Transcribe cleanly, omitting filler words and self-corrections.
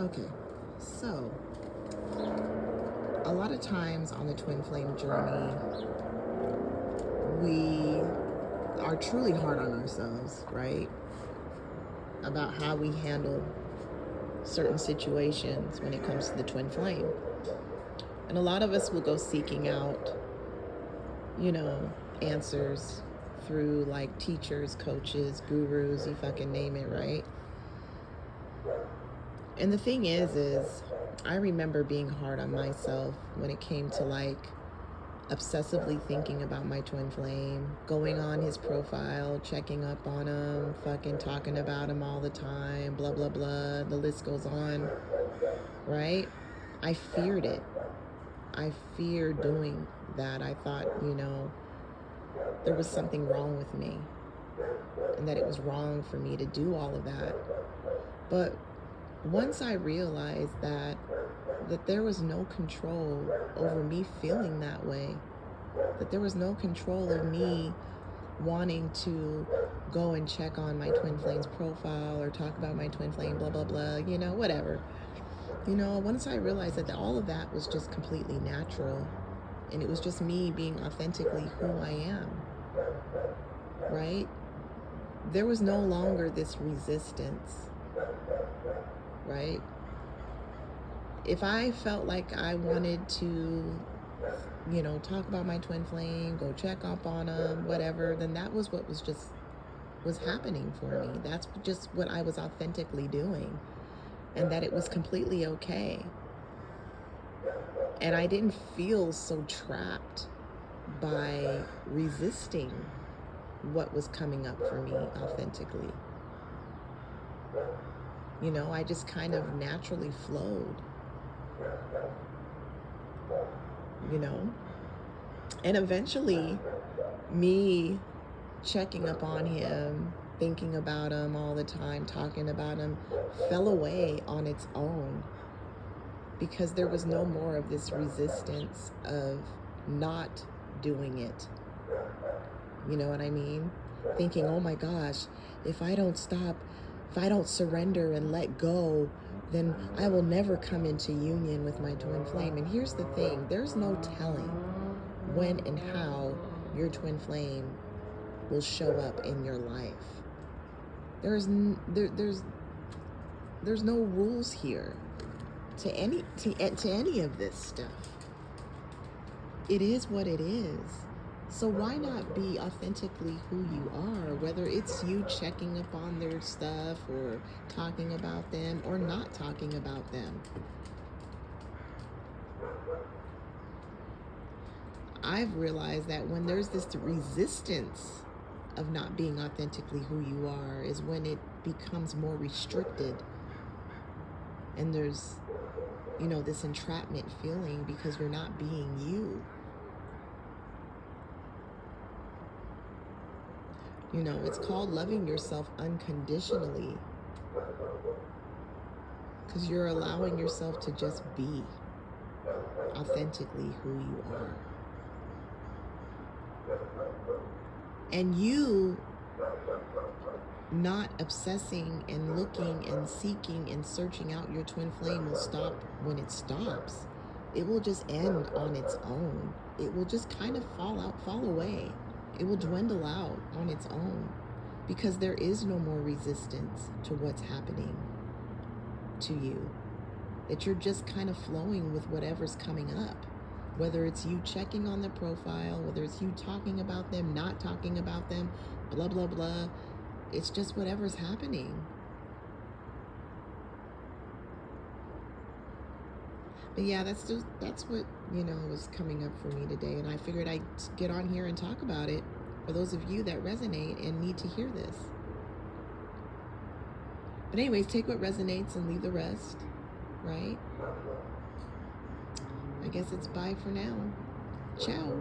Okay, so a lot of times on the twin flame journey, we are truly hard on ourselves, right? About how we handle certain situations when it comes to the twin flame. And a lot of us will go seeking out, you know, answers through like teachers, coaches, gurus, you fucking name it, right? And the thing is I remember being hard on myself when it came to like obsessively thinking about my twin flame, going on his profile, checking up on him, fucking talking about him all the time, blah, blah, blah. The list goes on, right? I feared it. I feared doing that. I thought, there was something wrong with me and that it was wrong for me to do all of that. But once I realized that there was no control over me feeling that way, that there was no control of me wanting to go and check on my twin flame's profile or talk about my twin flame, blah, blah, blah, whatever. Once I realized that all of that was just completely natural and it was just me being authentically who I am, right? There was no longer this resistance, right? If I felt like I wanted to, talk about my twin flame, go check up on him, whatever, then that was what was happening for me. That's just what I was authentically doing, and that it was completely okay. And I didn't feel so trapped by resisting what was coming up for me authentically. I just kind of naturally flowed, and eventually me checking up on him, thinking about him all the time, talking about him, fell away on its own because there was no more of this resistance of not doing it. You know what I mean? Thinking, oh my gosh, if I don't stop, if I don't surrender and let go, then I will never come into union with my twin flame. And here's the thing, there's no telling when and how your twin flame will show up in your life. There's no rules here to any of this stuff. It is what it is. So why not be authentically who you are, whether it's you checking up on their stuff or talking about them or not talking about them? I've realized that when there's this resistance of not being authentically who you are is when it becomes more restricted. And there's, this entrapment feeling because you're not being you. It's called loving yourself unconditionally because you're allowing yourself to just be authentically who you are. And you not obsessing and looking and seeking and searching out your twin flame will stop when it stops. It will just end on its own. It will just kind of fall away. It will dwindle out on its own because there is no more resistance to what's happening to you. That you're just kind of flowing with whatever's coming up. Whether it's you checking on their profile, whether it's you talking about them, not talking about them, blah, blah, blah. It's just whatever's happening. But yeah, that's what, was coming up for me today. And I figured I'd get on here and talk about it for those of you that resonate and need to hear this. But anyways, take what resonates and leave the rest, right? I guess it's bye for now. Ciao.